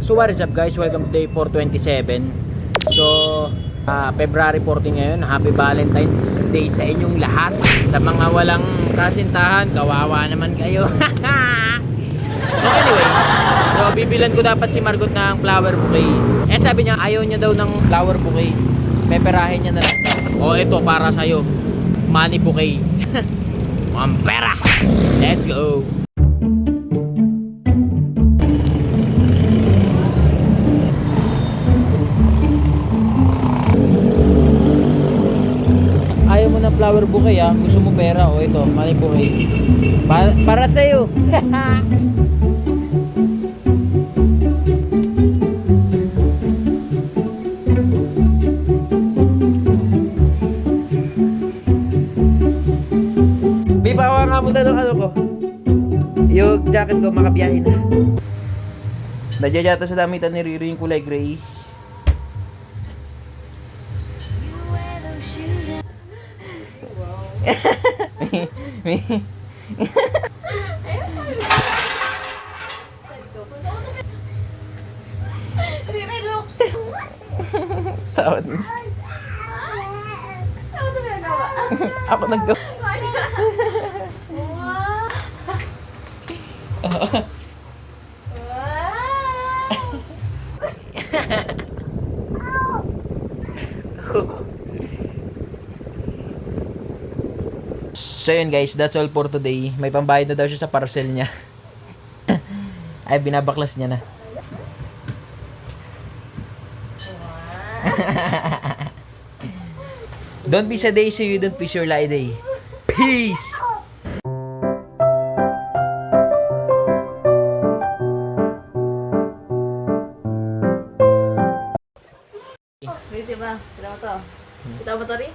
So what is up guys, welcome to day 427. So February 14 ngayon. Happy Valentine's Day sa inyong lahat. Sa mga walang kasintahan, kawawa naman kayo. So anyways, so bibilan ko dapat si Margot ng flower bouquet. Sabi niya ayaw niya daw ng flower bouquet, peperahin niya na lang. O ito para sa'yo, money bouquet. Pera. Let's go. Ayaw mo ng flower bouquet gusto mo pera. O ito, money bouquet. Para sa'yo. Bibawa nga mo na ng ano ko. Yung jacket ko, makabiyahin na. Nadyayata sa damitan ni Riri yung kulay gray. Riri, look! Tawad mo. Ano ba nagawa? Ako naggawa. Wow! So yun guys, that's all for today. May pambayad na daw siya sa parcel niya. Ay, binabaklas niya na. Don't be sa day so you don't miss your lie day. Peace! Wait, diba? Kita mo to? Kita mo to rin?